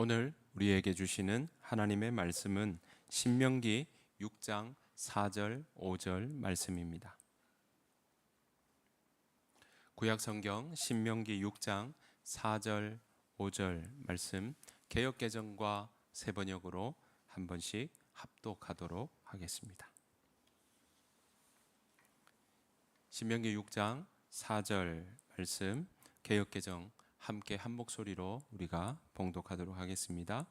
오늘 우리에게 주시는 하나님의 말씀은 신명기 6장 4절 5절 말씀입니다. 구약성경 신명기 6장 4절 5절 말씀 개역개정과 새번역으로 한 번씩 합독하도록 하겠습니다. 신명기 6장 4절 말씀 개역개정 함께 한 목소리로 우리가 봉독하도록 하겠습니다.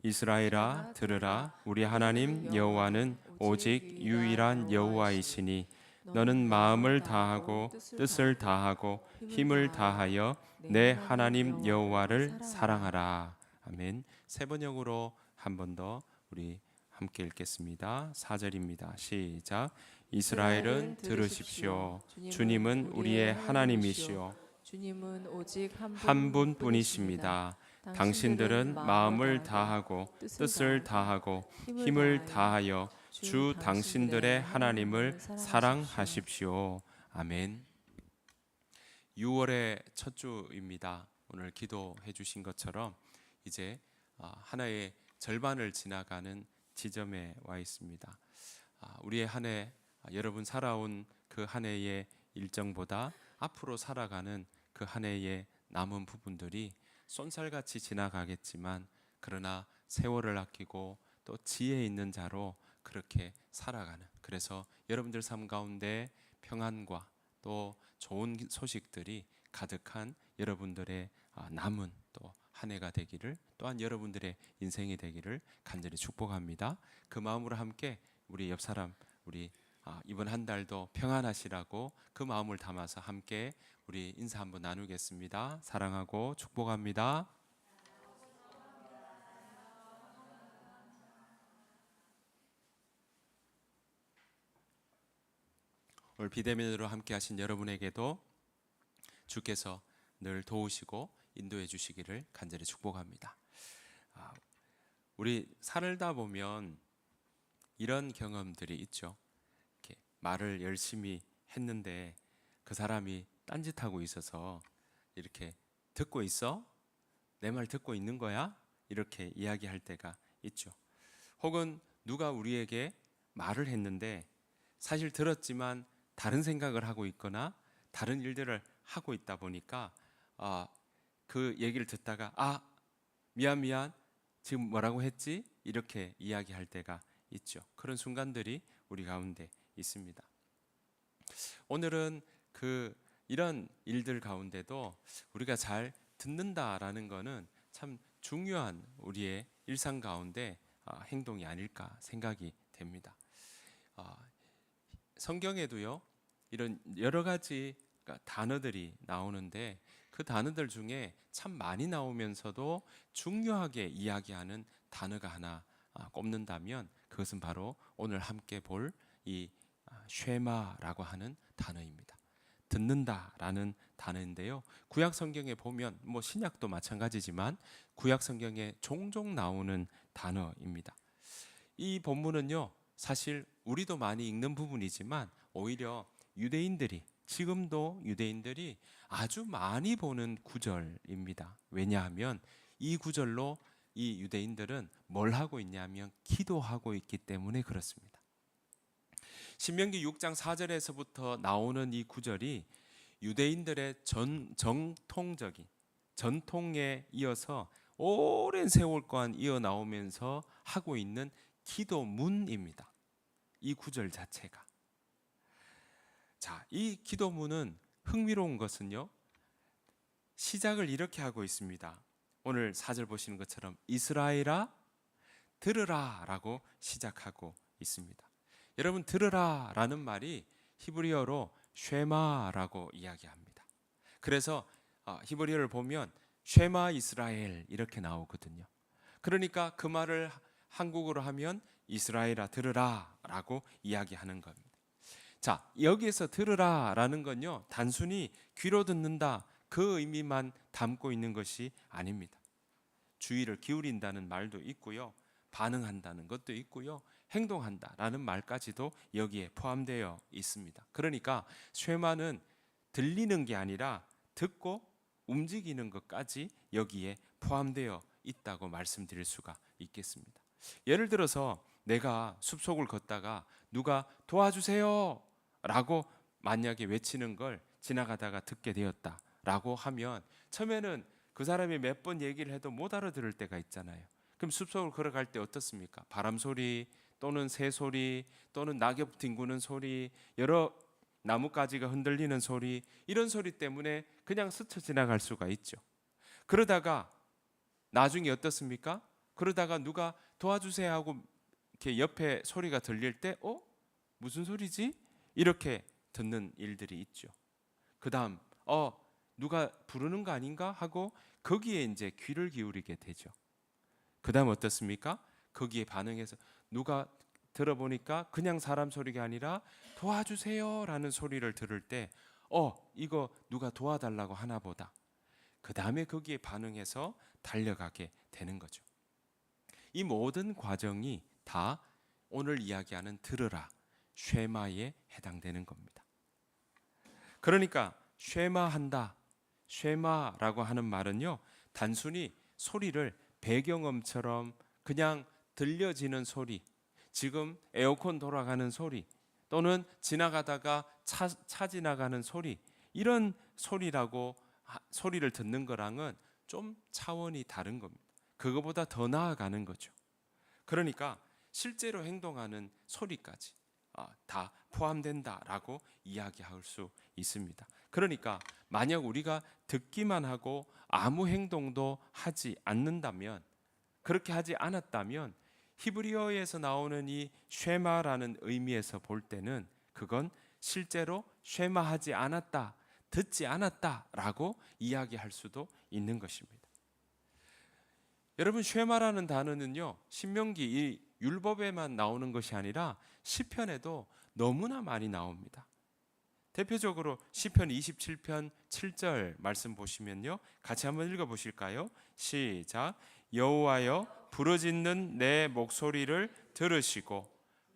이스라엘아 들으라, 우리 하나님 여호와는 오직 유일한 여호와이시니 너는 마음을 다하고 뜻을 다하고 힘을 다하여 내 하나님 여호와를 사랑하라. 아멘. 새번역으로 한 번 더 우리 함께 읽겠습니다. 4절입니다. 시작. 이스라엘은 들으십시오. 주님은 우리의 하나님이시오. 주님은 오직 한 분뿐이십니다. 당신들은 마음을 다하고 뜻을 다하고 힘을 다하여 주 당신들의 하나님을 사랑하십시오. 아멘. 6월의 첫 주입니다. 오늘 기도해 주신 것처럼 이제 하나의 절반을 지나가는 지점에 와 있습니다. 우리의 한 해, 여러분 살아온 그 한 해의 일정보다 앞으로 살아가는 그 한 해의 남은 부분들이 쏜살같이 지나가겠지만, 그러나 세월을 아끼고 또 지혜 있는 자로 그렇게 살아가는, 그래서 여러분들 삶 가운데 평안과 또 좋은 소식들이 가득한 여러분들의 남은 또 한 해가 되기를, 또한 여러분들의 인생이 되기를 간절히 축복합니다. 그 마음으로 함께 우리 옆 사람, 우리 이번 한 달도 평안하시라고 그 마음을 담아서 함께 우리 인사 한번 나누겠습니다. 사랑하고 축복합니다. 오늘 비대면으로 함께 하신 여러분에게도 주께서 늘 도우시고 인도해 주시기를 간절히 축복합니다. 우리 살다 보면 이런 경험들이 있죠. 이렇게 말을 열심히 했는데 그 사람이 딴짓하고 있어서 이렇게 듣고 있어? 내 말 듣고 있는 거야? 이렇게 이야기할 때가 있죠. 혹은 누가 우리에게 말을 했는데 사실 들었지만 다른 생각을 하고 있거나 다른 일들을 하고 있다 보니까 그 얘기를 듣다가 미안 지금 뭐라고 했지? 이렇게 이야기할 때가 있죠. 그런 순간들이 우리 가운데 있습니다. 오늘은 이런 일들 가운데도 우리가 잘 듣는다라는 것은 참 중요한 우리의 일상 가운데 행동이 아닐까 생각이 됩니다. 성경에도요, 이런 여러 가지 단어들이 나오는데 그 단어들 중에 참 많이 나오면서도 중요하게 이야기하는 단어가 하나 꼽는다면 그것은 바로 오늘 함께 볼 이 쉐마라고 하는 단어입니다. 듣는다라는 단어인데요, 구약 성경에 보면 신약도 마찬가지지만 구약 성경에 종종 나오는 단어입니다. 이 본문은요, 사실 우리도 많이 읽는 부분이지만 오히려 지금도 유대인들이 아주 많이 보는 구절입니다. 왜냐하면 이 구절로 이 유대인들은 뭘 하고 있냐면 기도하고 있기 때문에 그렇습니다. 신명기 6장 4절에서부터 나오는 이 구절이 유대인들의 정통적인 전통에 이어서 오랜 세월간 이어 나오면서 하고 있는 기도문입니다. 이 구절 자체가. 자, 이 기도문은 흥미로운 것은요, 시작을 이렇게 하고 있습니다. 오늘 4절 보시는 것처럼 이스라엘아 들으라 라고 시작하고 있습니다. 여러분, 들으라 라는 말이 히브리어로 쉐마라고 이야기합니다. 그래서 히브리어를 보면 쉐마 이스라엘 이렇게 나오거든요. 그러니까 그 말을 한국어로 하면 이스라엘아 들으라 라고 이야기하는 겁니다. 자, 여기에서 들으라 라는 건요, 단순히 귀로 듣는다 그 의미만 담고 있는 것이 아닙니다. 주의를 기울인다는 말도 있고요, 반응한다는 것도 있고요, 행동한다라는 말까지도 여기에 포함되어 있습니다. 그러니까 쉐마는 들리는 게 아니라 듣고 움직이는 것까지 여기에 포함되어 있다고 말씀드릴 수가 있겠습니다. 예를 들어서 내가 숲속을 걷다가 누가 도와주세요 라고 만약에 외치는 걸 지나가다가 듣게 되었다라고 하면 처음에는 그 사람이 몇 번 얘기를 해도 못 알아들을 때가 있잖아요. 그럼 숲속을 걸어갈 때 어떻습니까? 바람 소리 또는 새 소리 또는 낙엽 뒹구는 소리, 여러 나뭇가지가 흔들리는 소리, 이런 소리 때문에 그냥 스쳐 지나갈 수가 있죠. 그러다가 나중에 어떻습니까? 그러다가 누가 도와주세요 하고 이렇게 옆에 소리가 들릴 때 무슨 소리지? 이렇게 듣는 일들이 있죠. 그다음 누가 부르는 거 아닌가 하고 거기에 이제 귀를 기울이게 되죠. 그다음 어떻습니까? 거기에 반응해서 누가 들어보니까 그냥 사람 소리가 아니라 도와주세요라는 소리를 들을 때 이거 누가 도와달라고 하나 보다. 그다음에 거기에 반응해서 달려가게 되는 거죠. 이 모든 과정이 다 오늘 이야기하는 들으라, 쉐마에 해당되는 겁니다. 그러니까 쉐마한다, 쉐마라고 하는 말은요, 단순히 소리를 배경음처럼 그냥 들려지는 소리, 지금 에어컨 돌아가는 소리 또는 지나가다가 차 지나가는 소리, 이런 소리를 듣는 거랑은 좀 차원이 다른 겁니다. 그거보다 더 나아가는 거죠. 그러니까 실제로 행동하는 소리까지 다 포함된다라고 이야기할 수 있습니다. 그러니까 만약 우리가 듣기만 하고 아무 행동도 하지 않는다면, 그렇게 하지 않았다면 히브리어에서 나오는 이 쉐마라는 의미에서 볼 때는 그건 실제로 쉐마하지 않았다, 듣지 않았다라고 이야기할 수도 있는 것입니다. 여러분, 쉐마라는 단어는요, 신명기 이 율법에만 나오는 것이 아니라 시편에도 너무나 많이 나옵니다. 대표적으로 시편 27편 7절 말씀 보시면요, 같이 한번 읽어 보실까요? 시작. 여호와여, 부르짖는 내 목소리를 들으시고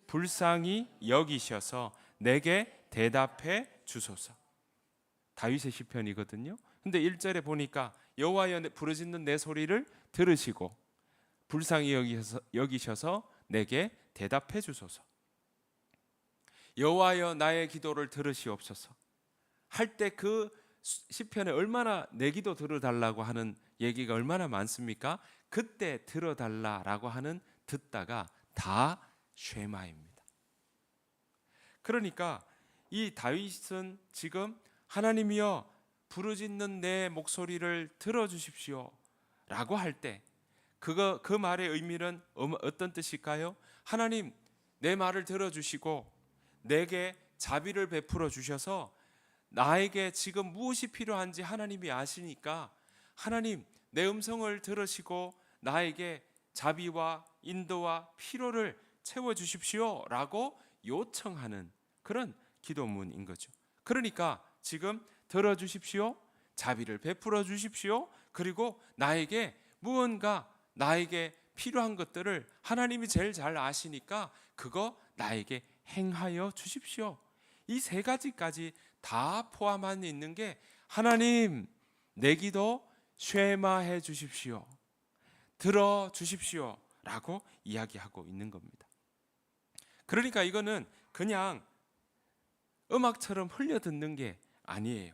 불쌍히 여기셔서 내게 대답해 주소서. 다윗의 시편이거든요. 근데 1절에 보니까 여호와여, 부르짖는 내 소리를 들으시고 불쌍히 여기셔서 내게 대답해 주소서. 여호와여, 나의 기도를 들으시옵소서 할 때 그 시편에 얼마나 내 기도 들어달라고 하는 얘기가 얼마나 많습니까? 그때 들어달라라고 하는 듣다가 다 쉐마입니다. 그러니까 이 다윗은 지금 하나님이여, 부르짖는 내 목소리를 들어주십시오 라고 할 때 그 말의 의미는 어떤 뜻일까요? 하나님, 내 말을 들어주시고 내게 자비를 베풀어 주셔서 나에게 지금 무엇이 필요한지 하나님이 아시니까 하나님, 내 음성을 들으시고 나에게 자비와 인도와 필요를 채워주십시오 라고 요청하는 그런 기도문인 거죠. 그러니까 지금 들어주십시오, 자비를 베풀어 주십시오, 그리고 나에게 무언가 나에게 필요한 것들을 하나님이 제일 잘 아시니까 그거 나에게 행하여 주십시오. 이 세 가지까지 다 포함한 있는 게 하나님, 내 기도 쉐마해 주십시오, 들어 주십시오 라고 이야기하고 있는 겁니다. 그러니까 이거는 그냥 음악처럼 흘려 듣는 게 아니에요.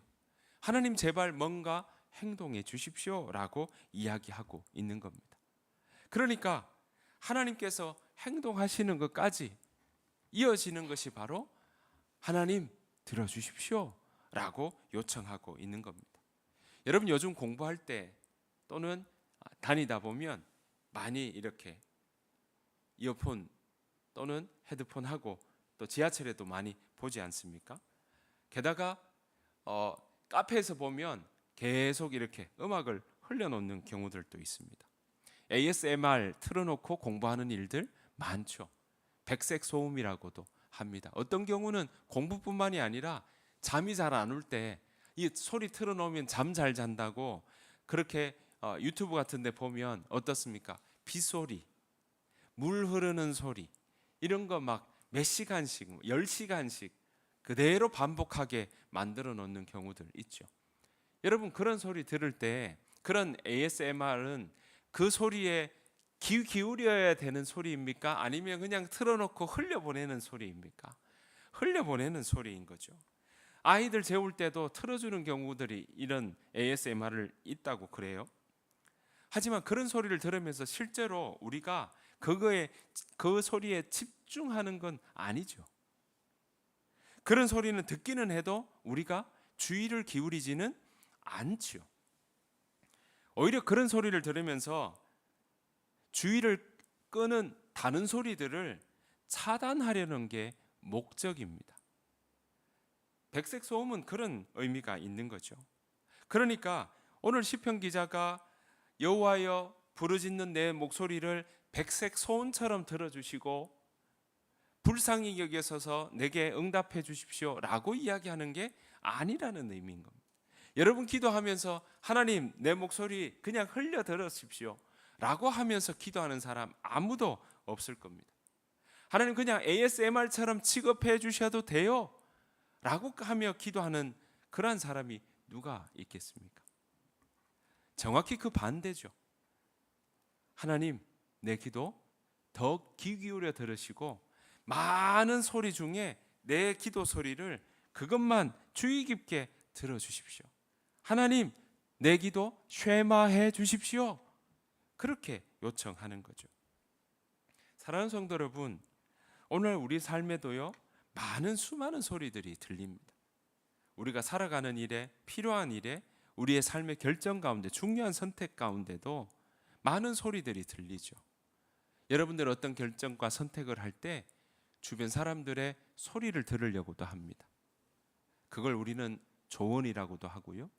하나님, 제발 뭔가 행동해 주십시오 라고 이야기하고 있는 겁니다. 그러니까 하나님께서 행동하시는 것까지 이어지는 것이 바로 하나님, 들어주십시오 라고 요청하고 있는 겁니다. 여러분, 요즘 공부할 때 또는 다니다 보면 많이 이렇게 이어폰 또는 헤드폰 하고 또 지하철에도 많이 보지 않습니까? 게다가 카페에서 보면 계속 이렇게 음악을 흘려놓는 경우들도 있습니다. ASMR 틀어놓고 공부하는 일들 많죠. 백색 소음이라고도 합니다. 어떤 경우는 공부뿐만이 아니라 잠이 잘 안 올 때 이 소리 틀어놓으면 잠 잘 잔다고 그렇게 유튜브 같은 데 보면 어떻습니까? 빗소리, 물 흐르는 소리, 이런 거 막 몇 시간씩, 10시간씩 그대로 반복하게 만들어 놓는 경우들 있죠. 여러분, 그런 소리 들을 때, 그런 ASMR은 그 소리에 귀 기울여야 되는 소리입니까? 아니면 그냥 틀어놓고 흘려보내는 소리입니까? 흘려보내는 소리인 거죠. 아이들 재울 때도 틀어주는 경우들이 이런 ASMR을 있다고 그래요. 하지만 그런 소리를 들으면서 실제로 우리가 그 소리에 집중하는 건 아니죠. 그런 소리는 듣기는 해도 우리가 주의를 기울이지는 않죠. 오히려 그런 소리를 들으면서 주의를 끄는 다른 소리들을 차단하려는 게 목적입니다. 백색 소음은 그런 의미가 있는 거죠. 그러니까 오늘 시편 기자가 여호와여 부르짖는 내 목소리를 백색 소음처럼 들어주시고 불쌍히 여기셔서 내게 응답해 주십시오 라고 이야기하는 게 아니라는 의미인 겁니다. 여러분 기도하면서 하나님 내 목소리 그냥 흘려 들으십시오 라고 하면서 기도하는 사람 아무도 없을 겁니다. 하나님 그냥 ASMR처럼 취급해 주셔도 돼요 라고 하며 기도하는 그러한 사람이 누가 있겠습니까? 정확히 그 반대죠. 하나님 내 기도 더 귀 기울여 들으시고 많은 소리 중에 내 기도 소리를 그것만 주의 깊게 들어주십시오. 하나님 내 기도 쉐마해 주십시오. 그렇게 요청하는 거죠. 사랑하는 성도 여러분, 오늘 우리 삶에도요 많은 수많은 소리들이 들립니다. 우리가 살아가는 일에, 필요한 일에, 우리의 삶의 결정 가운데, 중요한 선택 가운데도 많은 소리들이 들리죠. 여러분들 어떤 결정과 선택을 할 때 주변 사람들의 소리를 들으려고도 합니다. 그걸 우리는 조언이라고도 하고요,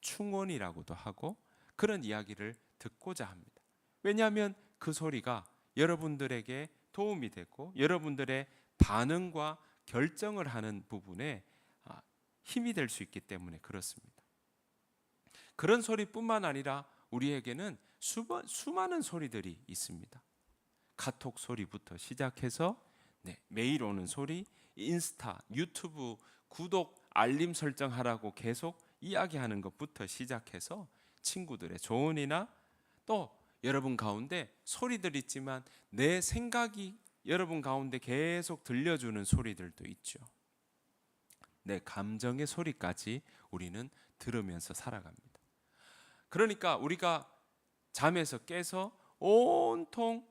충언이라고도 하고 그런 이야기를 듣고자 합니다. 왜냐하면 그 소리가 여러분들에게 도움이 되고 여러분들의 반응과 결정을 하는 부분에 힘이 될 수 있기 때문에 그렇습니다. 그런 소리뿐만 아니라 우리에게는 수많은 소리들이 있습니다. 카톡 소리부터 시작해서 매일 오는 소리, 인스타, 유튜브 구독, 알림 설정하라고 계속 이야기하는 것부터 시작해서 친구들의 조언이나 또 여러분 가운데 소리들 있지만 내 생각이 여러분 가운데 계속 들려주는 소리들도 있죠. 내 감정의 소리까지 우리는 들으면서 살아갑니다. 그러니까 우리가 잠에서 깨서 온통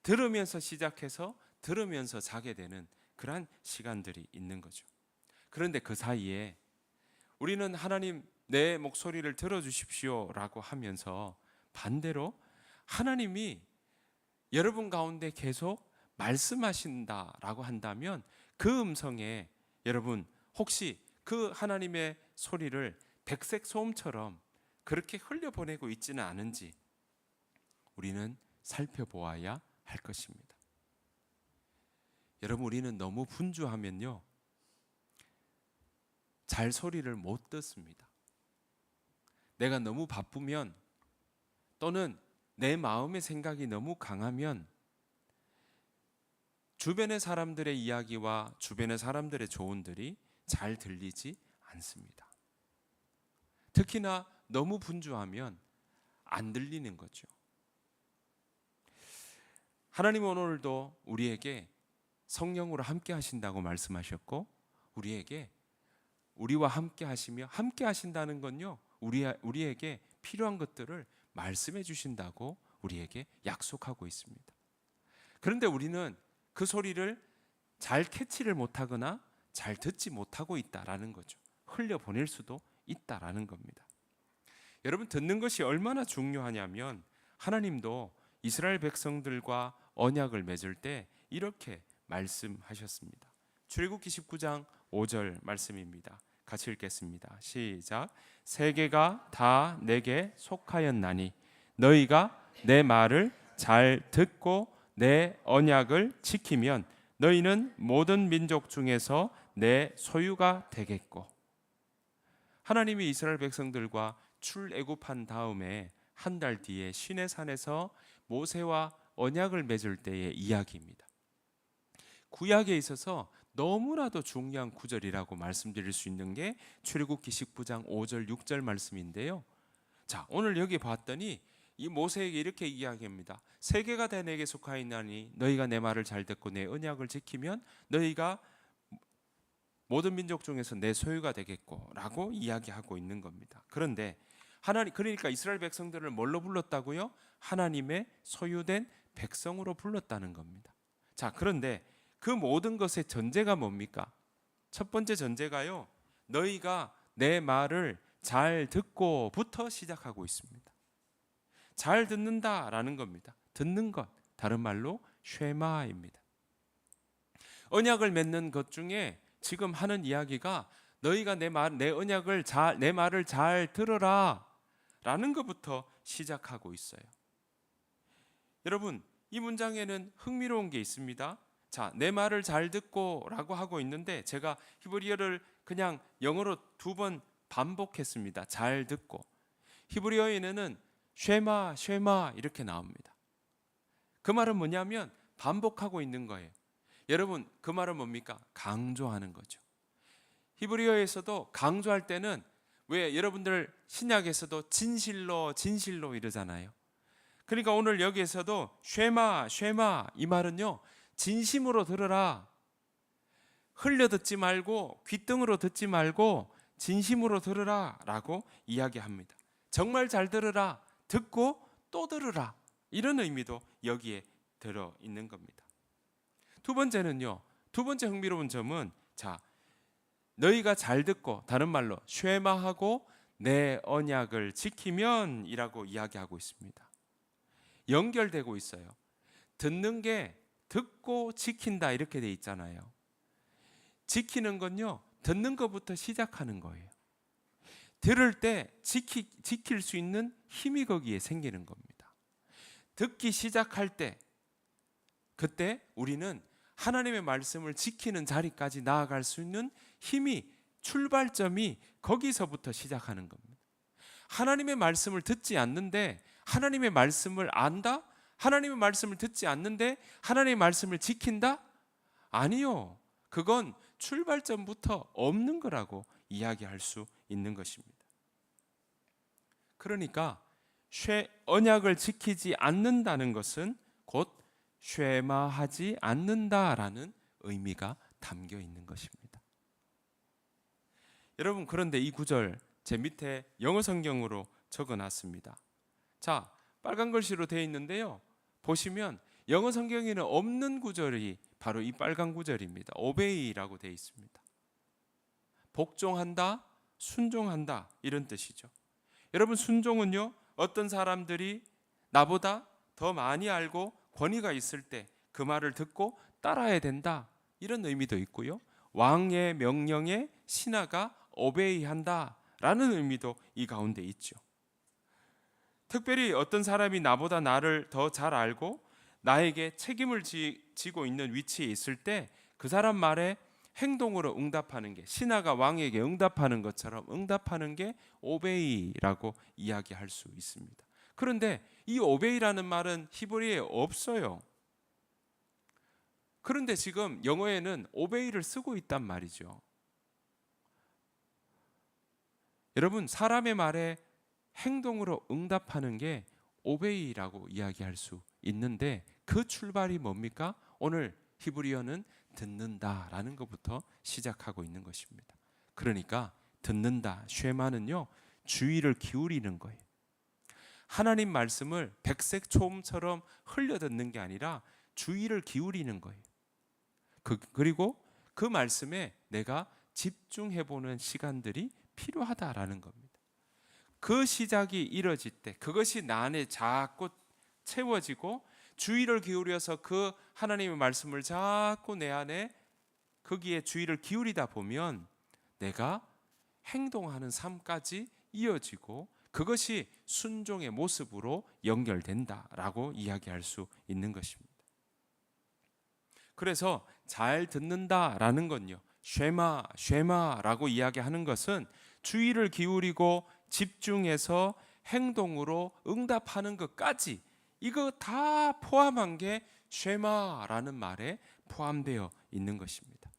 들으면서 시작해서 들으면서 자게 되는 그러한 시간들이 있는 거죠. 그런데 그 사이에 우리는 하나님 내 목소리를 들어주십시오 라고 하면서 반대로 하나님이 여러분 가운데 계속 말씀하신다라고 한다면 그 음성에 여러분 혹시 그 하나님의 소리를 백색 소음처럼 그렇게 흘려보내고 있지는 않은지 우리는 살펴보아야 할 것입니다. 여러분 우리는 너무 분주하면요 잘 소리를 못 듣습니다. 내가 너무 바쁘면 또는 내 마음의 생각이 너무 강하면 주변의 사람들의 이야기와 주변의 사람들의 조언들이 잘 들리지 않습니다. 특히나 너무 분주하면 안 들리는 거죠. 하나님은 오늘도 우리에게 성령으로 함께 하신다고 말씀하셨고 우리에게 우리와 함께 하시며 함께 하신다는 건요 우리에게 필요한 것들을 말씀해 주신다고 우리에게 약속하고 있습니다. 그런데 우리는 그 소리를 잘 캐치를 못하거나 잘 듣지 못하고 있다라는 거죠. 흘려보낼 수도 있다라는 겁니다. 여러분 듣는 것이 얼마나 중요하냐면 하나님도 이스라엘 백성들과 언약을 맺을 때 이렇게 말씀하셨습니다. 출애굽기 19장 5절 말씀입니다. 같이 읽겠습니다. 시작. 세계가 다 내게 속하였나니 너희가 내 말을 잘 듣고 내 언약을 지키면 너희는 모든 민족 중에서 내 소유가 되겠고. 하나님이 이스라엘 백성들과 출애굽한 다음에 한 달 뒤에 시내산에서 모세와 언약을 맺을 때의 이야기입니다. 구약에 있어서 너무나도 중요한 구절이라고 말씀드릴 수 있는 게 출애굽기 19장 5절 6절 말씀인데요. 자, 오늘 여기 봤더니 이 모세에게 이렇게 이야기합니다. 세계가 다 내게 속하였나니 너희가 내 말을 잘 듣고 내 언약을 지키면 너희가 모든 민족 중에서 내 소유가 되겠고라고 이야기하고 있는 겁니다. 그런데 하나님, 그러니까 이스라엘 백성들을 뭘로 불렀다고요? 하나님의 소유된 백성으로 불렀다는 겁니다. 자, 그런데 그 모든 것의 전제가 뭡니까? 첫 번째 전제가요, 너희가 내 말을 잘 듣고부터 시작하고 있습니다. 잘 듣는다라는 겁니다. 듣는 것, 다른 말로 쉐마입니다. 언약을 맺는 것 중에 지금 하는 이야기가 너희가 내 언약을 내 말을 잘 들어라라는 것부터 시작하고 있어요. 여러분, 이 문장에는 흥미로운 게 있습니다. 자, 내 말을 잘 듣고라고 하고 있는데 제가 히브리어를 그냥 영어로 2번 반복했습니다. 잘 듣고. 히브리어에는 쉐마 쉐마 이렇게 나옵니다. 그 말은 뭐냐면 반복하고 있는 거예요. 여러분, 그 말은 뭡니까? 강조하는 거죠. 히브리어에서도 강조할 때는 왜 여러분들 신약에서도 진실로 진실로 이러잖아요. 그러니까 오늘 여기에서도 쉐마 쉐마 이 말은요, 진심으로 들으라. 흘려 듣지 말고 귓등으로 듣지 말고 진심으로 들으라 라고 이야기합니다. 정말 잘 들으라. 듣고 또 들으라. 이런 의미도 여기에 들어있는 겁니다. 두 번째는요, 두 번째 흥미로운 점은, 자, 너희가 잘 듣고, 다른 말로 쉐마하고 내 언약을 지키면 이라고 이야기하고 있습니다. 연결되고 있어요. 듣는 게 듣고 지킨다 이렇게 돼 있잖아요. 지키는 건요, 듣는 것부터 시작하는 거예요. 들을 때 지킬 수 있는 힘이 거기에 생기는 겁니다. 듣기 시작할 때, 그때 우리는 하나님의 말씀을 지키는 자리까지 나아갈 수 있는 힘이, 출발점이 거기서부터 시작하는 겁니다. 하나님의 말씀을 듣지 않는데 하나님의 말씀을 안다? 하나님의 말씀을 듣지 않는데 하나님의 말씀을 지킨다? 아니요. 그건 출발점부터 없는 거라고 이야기할 수 있는 것입니다. 그러니까 언약을 지키지 않는다는 것은 곧 쉐마하지 않는다라는 의미가 담겨 있는 것입니다. 여러분, 그런데 이 구절 제 밑에 영어 성경으로 적어놨습니다. 자, 빨간 글씨로 되어 있는데요, 보시면 영어 성경에는 없는 구절이 바로 이 빨간 구절입니다. obey라고 되어 있습니다. 복종한다, 순종한다 이런 뜻이죠. 여러분, 순종은요, 어떤 사람들이 나보다 더 많이 알고 권위가 있을 때 그 말을 듣고 따라야 된다 이런 의미도 있고요, 왕의 명령에 신하가 오베이한다 라는 의미도 이 가운데 있죠. 특별히 어떤 사람이 나보다 나를 더 잘 알고 나에게 책임을 지고 있는 위치에 있을 때 그 사람 말에 행동으로 응답하는 게, 신하가 왕에게 응답하는 것처럼 응답하는 게 오베이라고 이야기할 수 있습니다. 그런데 이 오베이라는 말은 히브리어에 없어요. 그런데 지금 영어에는 오베이를 쓰고 있단 말이죠. 여러분, 사람의 말에 행동으로 응답하는 게 오베이라고 이야기할 수 있는데 그 출발이 뭡니까? 오늘 히브리어는 듣는다라는 것부터 시작하고 있는 것입니다. 그러니까 듣는다, 쉐마는요, 주의를 기울이는 거예요. 하나님 말씀을 백색 초음처럼 흘려 듣는 게 아니라 주의를 기울이는 거예요. 그리고 그 말씀에 내가 집중해보는 시간들이 필요하다라는 겁니다. 그 시작이 이뤄질 때 그것이 나 안에 자꾸 채워지고 주의를 기울여서 그 하나님의 말씀을 자꾸 내 안에 거기에 주의를 기울이다 보면 내가 행동하는 삶까지 이어지고 그것이 순종의 모습으로 연결된다라고 이야기할 수 있는 것입니다. 그래서 잘 듣는다라는 건요, 쉐마라고 이야기하는 것은 주의를 기울이고 집중해서 행동으로 응답하는 것까지 이거 다 포함한 게 쉐마라는 말에 포함되어 있는 것입니다.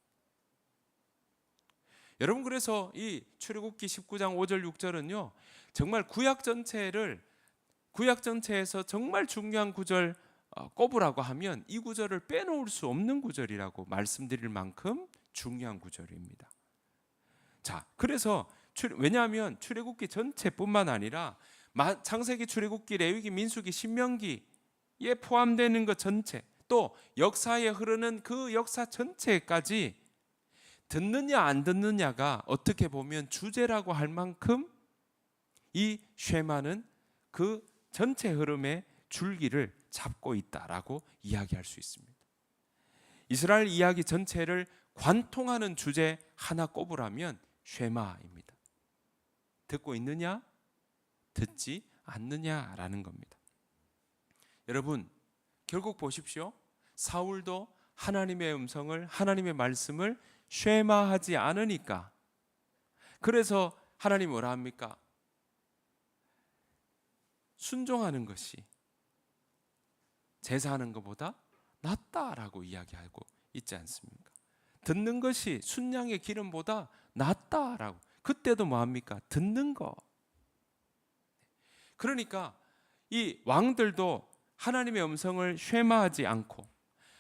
여러분, 그래서 이 출애굽기 19장 5절 6절은요 정말 구약 전체를 구약 전체에서 정말 중요한 구절 꼽으라고 하면 이 구절을 빼놓을 수 없는 구절이라고 말씀드릴 만큼 중요한 구절입니다. 자, 그래서 왜냐하면 출애굽기 전체뿐만 아니라 창세기, 출애굽기, 레위기, 민수기, 신명기에 포함되는 것 전체, 또 역사에 흐르는 그 역사 전체까지 듣느냐 안 듣느냐가 어떻게 보면 주제라고 할 만큼 이 쉐마는 그 전체 흐름의 줄기를 잡고 있다라고 이야기할 수 있습니다. 이스라엘 이야기 전체를 관통하는 주제 하나 꼽으라면 쉐마입니다. 듣고 있느냐, 듣지 않느냐라는 겁니다. 여러분, 결국 보십시오. 사울도 하나님의 음성을, 하나님의 말씀을 쉐마하지 않으니까, 그래서 하나님 뭐라 합니까? 순종하는 것이 제사하는 것보다 낫다라고 이야기하고 있지 않습니까? 듣는 것이 순양의 기름보다 낫다라고. 그때도 뭐합니까? 듣는 거. 그러니까 이 왕들도 하나님의 음성을 쉐마하지 않고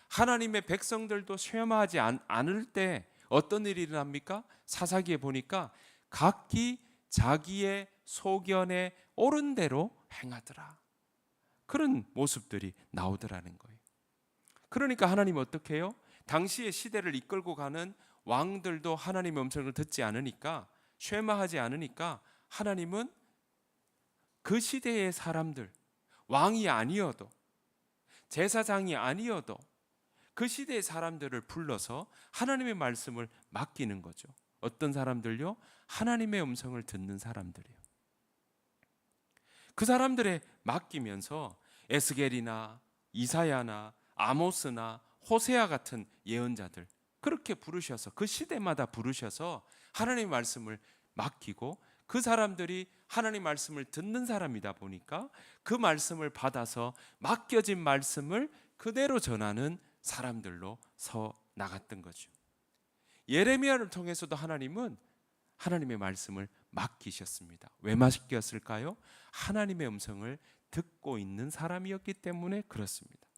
하나님의 백성들도 쉐마하지 않을 때 어떤 일이 일어납니까? 사사기에 보니까 각기 자기의 소견에 옳은 대로 행하더라. 그런 모습들이 나오더라는 거예요. 그러니까 하나님 어떻게 해요? 당시의 시대를 이끌고 가는 왕들도 하나님의 음성을 듣지 않으니까, 쉐마하지 않으니까 하나님은 그 시대의 사람들, 왕이 아니어도 제사장이 아니어도 그 시대의 사람들을 불러서 하나님의 말씀을 맡기는 거죠. 어떤 사람들요? 하나님의 음성을 듣는 사람들이요. 그 사람들에 맡기면서 에스겔이나 이사야나 아모스나 호세아 같은 예언자들 그렇게 부르셔서 그 시대마다 부르셔서 하나님의 말씀을 맡기고 그 사람들이 하나님 말씀을 듣는 사람이다 보니까 그 말씀을 받아서 맡겨진 말씀을 그대로 전하는 사람들로 서 나갔던 거죠. 예레미야를 통해서도 하나님은 하나님의 말씀을 맡기셨습니다. 왜 맡겼을까요? 하나님의 음성을 듣고 있는 사람이었기 때문에 그렇습니다.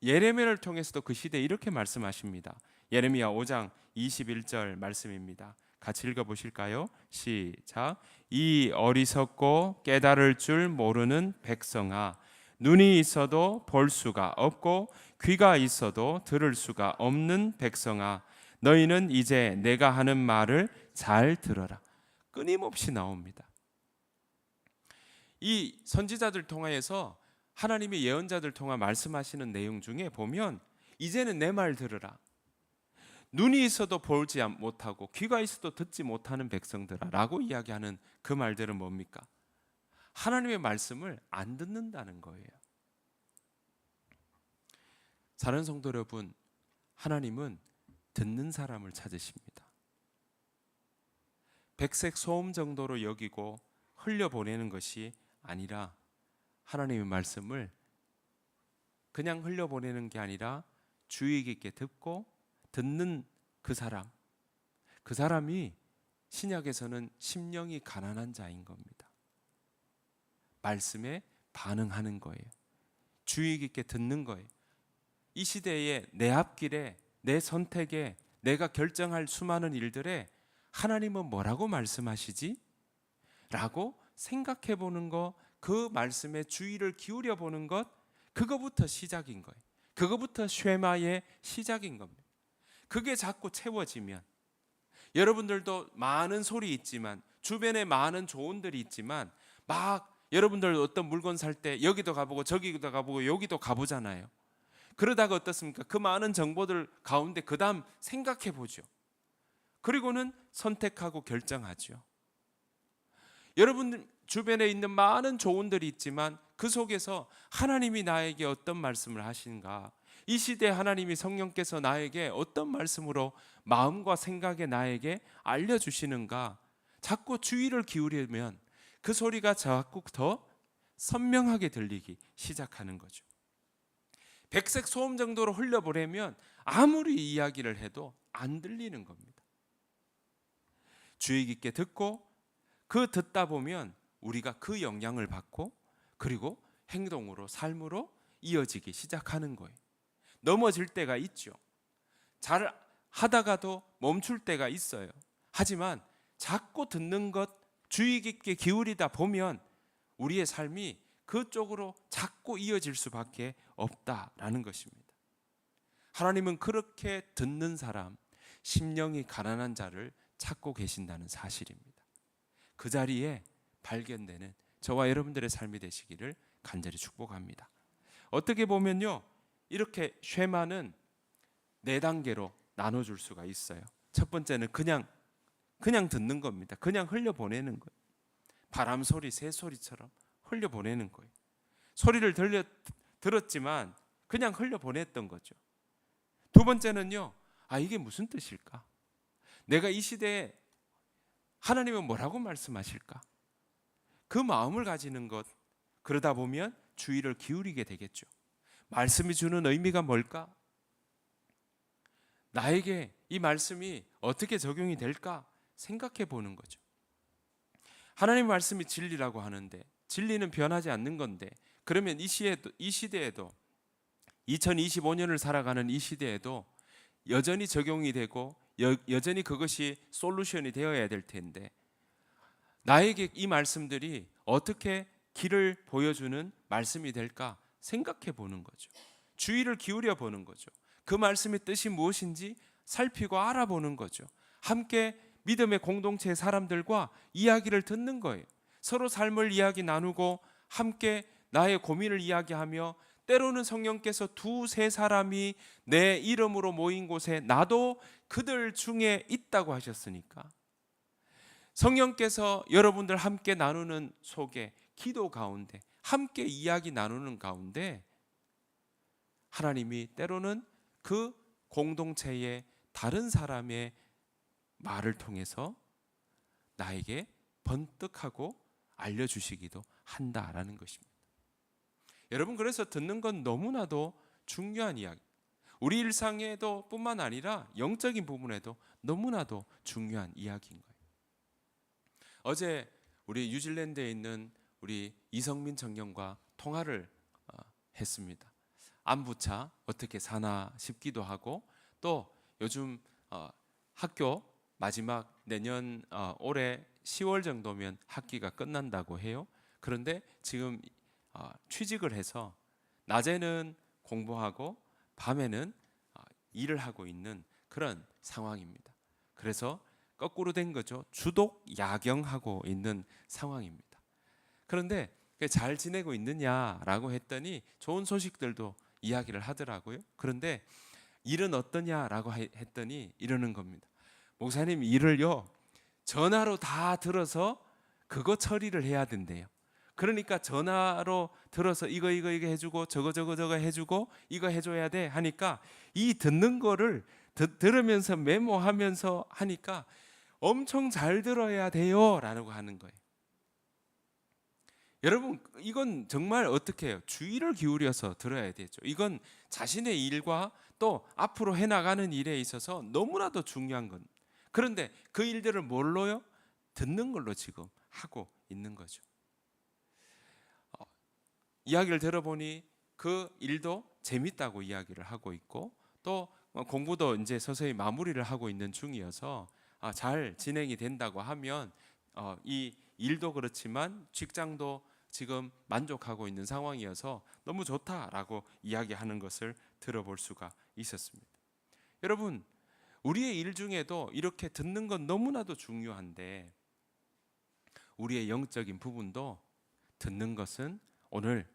예레미야를 통해서도 그 시대에 이렇게 말씀하십니다. 예레미야 5장 21절 말씀입니다. 같이 읽어보실까요? 시작. 이 어리석고 깨달을 줄 모르는 백성아, 눈이 있어도 볼 수가 없고 귀가 있어도 들을 수가 없는 백성아, 너희는 이제 내가 하는 말을 잘 들어라. 끊임없이 나옵니다. 이 선지자들 통하여서 하나님의 예언자들 통해 말씀하시는 내용 중에 보면 이제는 내 말 들으라. 눈이 있어도 보지 못하고 귀가 있어도 듣지 못하는 백성들아 라고 이야기하는 그 말들은 뭡니까? 하나님의 말씀을 안 듣는다는 거예요. 사랑하는 성도 여러분, 하나님은 듣는 사람을 찾으십니다. 백색 소음 정도로 여기고 흘려보내는 것이 아니라 하나님의 말씀을 그냥 흘려보내는 게 아니라 주의 깊게 듣고 듣는 그 사람이 신약에서는 심령이 가난한 자인 겁니다. 말씀에 반응하는 거예요. 주의 깊게 듣는 거예요. 이 시대에 내 앞길에 내 선택에 내가 결정할 수많은 일들에 하나님은 뭐라고 말씀하시지? 라고 생각해 보는 것, 그 말씀에 주의를 기울여 보는 것, 그거부터 시작인 거예요. 그거부터 쉐마의 시작인 겁니다. 그게 자꾸 채워지면 여러분들도 많은 소리 있지만 주변에 많은 조언들이 있지만 막 여러분들 어떤 물건 살 때 여기도 가보고 저기도 가보고 여기도 가보잖아요. 그러다가 어떻습니까? 그 많은 정보들 가운데 그 다음 생각해 보죠. 그리고는 선택하고 결정하죠. 여러분 주변에 있는 많은 조언들이 있지만 그 속에서 하나님이 나에게 어떤 말씀을 하시는가, 이 시대에 하나님이 성령께서 나에게 어떤 말씀으로 마음과 생각에 나에게 알려주시는가 자꾸 주의를 기울이면 그 소리가 자꾸 더 선명하게 들리기 시작하는 거죠. 백색 소음 정도로 흘려보내면 아무리 이야기를 해도 안 들리는 겁니다. 주의 깊게 듣고 그 듣다 보면 우리가 그 영향을 받고 그리고 행동으로, 삶으로 이어지기 시작하는 거예요. 넘어질 때가 있죠. 잘 하다가도 멈출 때가 있어요. 하지만 자꾸 듣는 것 주의 깊게 기울이다 보면 우리의 삶이 그쪽으로 자꾸 이어질 수밖에 없다라는 것입니다. 하나님은 그렇게 듣는 사람, 심령이 가난한 자를 찾고 계신다는 사실입니다. 그 자리에 발견되는 저와 여러분들의 삶이 되시기를 간절히 축복합니다. 어떻게 보면요, 이렇게 쉐마는 4단계로 나눠줄 수가 있어요. 첫 번째는 그냥 듣는 겁니다. 그냥 흘려보내는 거예요. 바람 소리, 새 소리처럼 흘려보내는 거예요. 소리를 들었지만 그냥 흘려보냈던 거죠. 두 번째는요, 이게 무슨 뜻일까? 내가 이 시대에 하나님은 뭐라고 말씀하실까? 그 마음을 가지는 것, 그러다 보면 주의를 기울이게 되겠죠. 말씀이 주는 의미가 뭘까? 나에게 이 말씀이 어떻게 적용이 될까 생각해 보는 거죠. 하나님 말씀이 진리라고 하는데 진리는 변하지 않는 건데, 그러면 이 시대에도 2025년을 살아가는 이 시대에도 여전히 적용이 되고 여전히 그것이 솔루션이 되어야 될 텐데, 나에게 이 말씀들이 어떻게 길을 보여주는 말씀이 될까 생각해 보는 거죠. 주의를 기울여 보는 거죠. 그 말씀의 뜻이 무엇인지 살피고 알아보는 거죠. 함께 믿음의 공동체의 사람들과 이야기를 듣는 거예요. 서로 삶을 이야기 나누고 함께 나의 고민을 이야기하며, 때로는 성령께서 2-3 사람이 내 이름으로 모인 곳에 나도 그들 중에 있다고 하셨으니까, 성령께서 여러분들 함께 나누는 속에, 기도 가운데, 함께 이야기 나누는 가운데 하나님이 때로는 그 공동체의 다른 사람의 말을 통해서 나에게 번뜩하고 알려주시기도 한다라는 것입니다. 여러분, 그래서 듣는 건 너무나도 중요한 이야기, 우리 일상에도 뿐만 아니라 영적인 부분에도 너무나도 중요한 이야기인 거예요. 어제 우리 뉴질랜드에 있는 우리 이성민 청년과 통화를 했습니다. 안부차 어떻게 사나 싶기도 하고, 또 요즘 학교 마지막 내년 올해 10월 정도면 학기가 끝난다고 해요. 그런데 지금 취직을 해서 낮에는 공부하고 밤에는 일을 하고 있는 그런 상황입니다. 그래서 거꾸로 된 거죠. 주독 야경하고 있는 상황입니다. 그런데 잘 지내고 있느냐라고 했더니 좋은 소식들도 이야기를 하더라고요. 그런데 일은 어떠냐라고 했더니 이러는 겁니다. 목사님, 일을요 전화로 다 들어서 그거 처리를 해야 된대요. 그러니까 전화로 들어서 이거 해주고 저거 해주고 이거 해줘야 돼 하니까, 이 듣는 거를 들으면서 메모하면서 하니까 엄청 잘 들어야 돼요 라고 하는 거예요. 여러분, 이건 정말 어떻게 해요? 주의를 기울여서 들어야 되죠. 이건 자신의 일과 또 앞으로 해나가는 일에 있어서 너무나도 중요한 건, 그런데 그 일들을 뭘로요? 듣는 걸로 지금 하고 있는 거죠. 이야기를 들어보니 그 일도 재밌다고 이야기를 하고 있고, 또 공부도 이제 서서히 마무리를 하고 있는 중이어서 잘 진행이 된다고 하면 이 일도 그렇지만 직장도 지금 만족하고 있는 상황이어서 너무 좋다라고 이야기하는 것을 들어볼 수가 있었습니다. 여러분, 우리의 일 중에도 이렇게 듣는 건 너무나도 중요한데, 우리의 영적인 부분도 듣는 것은, 오늘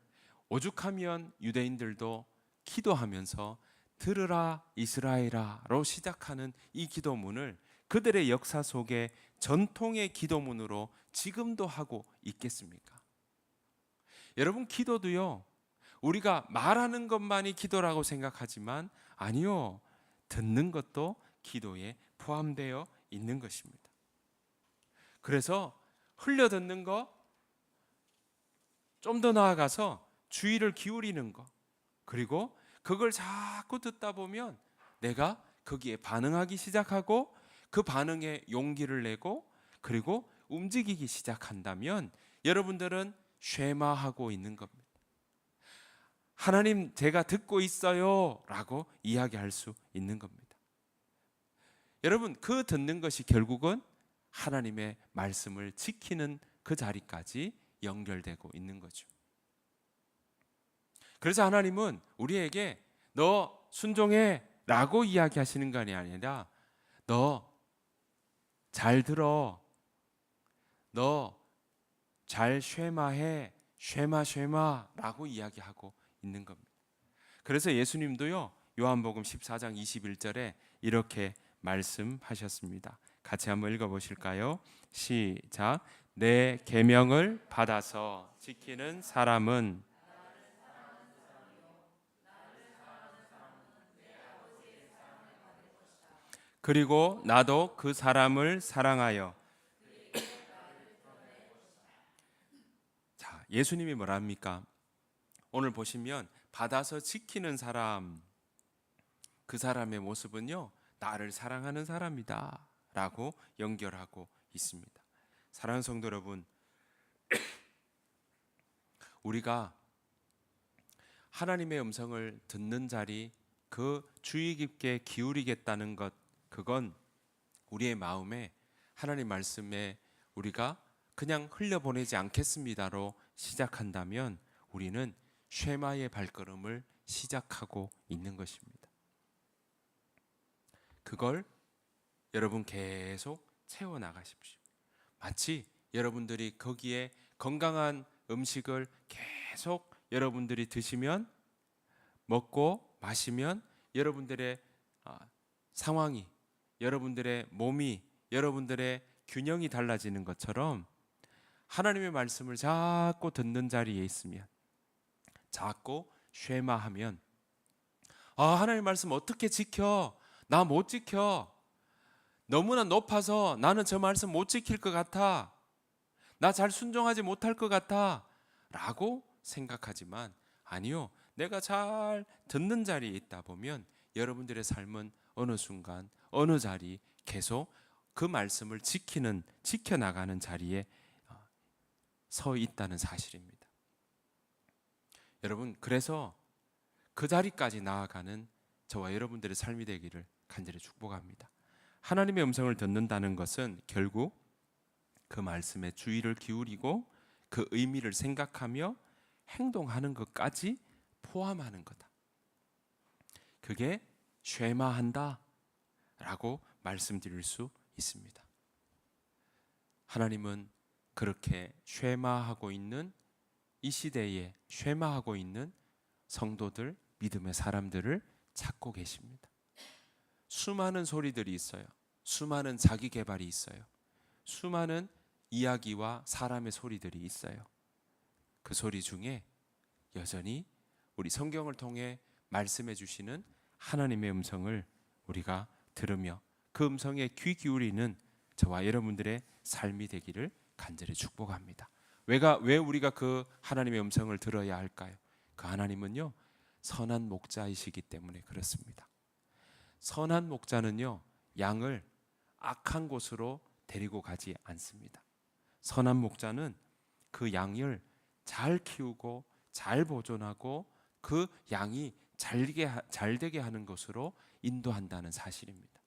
오죽하면 유대인들도 기도하면서 들으라 이스라엘아로 시작하는 이 기도문을 그들의 역사 속에 전통의 기도문으로 지금도 하고 있겠습니까? 여러분, 기도도요, 우리가 말하는 것만이 기도라고 생각하지만 아니요, 듣는 것도 기도에 포함되어 있는 것입니다. 그래서 흘려 듣는 거, 좀 더 나아가서 주의를 기울이는 거, 그리고 그걸 자꾸 듣다 보면 내가 거기에 반응하기 시작하고 그 반응에 용기를 내고 그리고 움직이기 시작한다면, 여러분들은 쉐마하고 있는 겁니다. 하나님, 제가 듣고 있어요 라고 이야기할 수 있는 겁니다. 여러분, 그 듣는 것이 결국은 하나님의 말씀을 지키는 그 자리까지 연결되고 있는 거죠. 그래서 하나님은 우리에게 너 순종해 라고 이야기하시는 것이 아니라 너 잘 들어, 너 잘 쉐마해, 쉐마 라고 이야기하고 있는 겁니다. 그래서 예수님도요, 요한복음 14장 21절에 이렇게 말씀하셨습니다. 같이 한번 읽어보실까요? 시작. 내 계명을 받아서 지키는 사람은 그리고 나도 그 사람을 사랑하여. 자, 예수님이 뭐랍니까? 오늘 보시면 받아서 지키는 사람, 그 사람의 모습은요, 나를 사랑하는 사람이다 라고 연결하고 있습니다. 사랑하는 성도 여러분, 우리가 하나님의 음성을 듣는 자리, 그 주의 깊게 기울이겠다는 것, 그건 우리의 마음에 하나님 말씀에 우리가 그냥 흘려보내지 않겠습니다로 시작한다면 우리는 쉐마의 발걸음을 시작하고 있는 것입니다. 그걸 여러분 계속 채워나가십시오. 마치 여러분들이 거기에 건강한 음식을 계속 여러분들이 드시면, 먹고 마시면 여러분들의 상황이, 여러분들의 몸이, 여러분들의 균형이 달라지는 것처럼 하나님의 말씀을 자꾸 듣는 자리에 있으면, 자꾸 쉐마하면, 하나님 말씀 어떻게 지켜? 나 못 지켜. 너무나 높아서 나는 저 말씀 못 지킬 것 같아. 나 잘 순종하지 못할 것 같아 라고 생각하지만, 아니요, 내가 잘 듣는 자리에 있다 보면 여러분들의 삶은 어느 순간 어느 자리 계속 그 말씀을 지켜나가는 자리에 서 있다는 사실입니다. 여러분, 그래서 그 자리까지 나아가는 저와 여러분들의 삶이 되기를 간절히 축복합니다. 하나님의 음성을 듣는다는 것은 결국 그 말씀에 주의를 기울이고 그 의미를 생각하며 행동하는 것까지 포함하는 거다. 그게 쉐마한다 라고 말씀드릴 수 있습니다. 하나님은 그렇게 쉐마하고 있는 이 시대에 쉐마하고 있는 성도들, 믿음의 사람들을 찾고 계십니다. 수많은 소리들이 있어요. 수많은 자기 개발이 있어요. 수많은 이야기와 사람의 소리들이 있어요. 그 소리 중에 여전히 우리 성경을 통해 말씀해 주시는 하나님의 음성을 우리가 들으며 그 음성에 귀 기울이는 저와 여러분들의 삶이 되기를 간절히 축복합니다. 왜 우리가 그 하나님의 음성을 들어야 할까요? 그 하나님은요, 선한 목자이시기 때문에 그렇습니다. 선한 목자는요, 양을 악한 곳으로 데리고 가지 않습니다. 선한 목자는 그 양을 잘 키우고 잘 보존하고 그 양이 잘 되게 하는 것으로 인도한다는 사실입니다.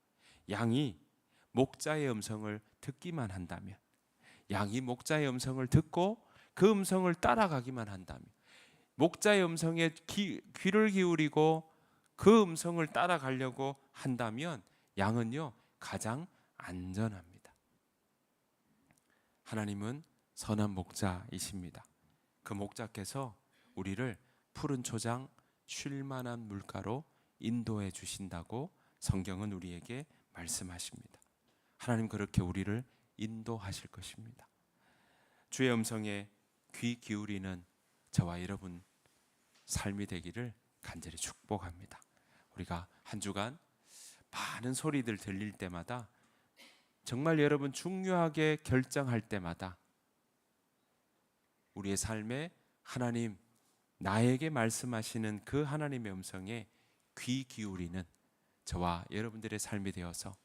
양이 목자의 음성을 듣기만 한다면, 양이 목자의 음성을 듣고 그 음성을 따라가기만 한다면, 목자의 음성에 귀를 기울이고 그 음성을 따라가려고 한다면 양은요, 가장 안전합니다. 하나님은 선한 목자이십니다. 그 목자께서 우리를 푸른 초장 쉴 만한 물가로 인도해 주신다고 성경은 우리에게 말씀하십니다. 하나님 그렇게 우리를 인도하실 것입니다. 주의 음성에 귀 기울이는 저와 여러분 삶이 되기를 간절히 축복합니다. 우리가 한 주간 많은 소리들 들릴 때마다, 정말 여러분 중요하게 결정할 때마다 우리의 삶에 하나님, 나에게 말씀하시는 그 하나님의 음성에 귀 기울이는 저와 여러분들의 삶이 되어서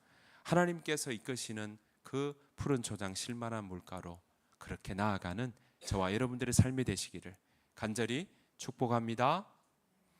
하나님께서 이끄시는 그 푸른 초장 쉴만한 물가로 그렇게 나아가는 저와 여러분들의 삶이 되시기를 간절히 축복합니다.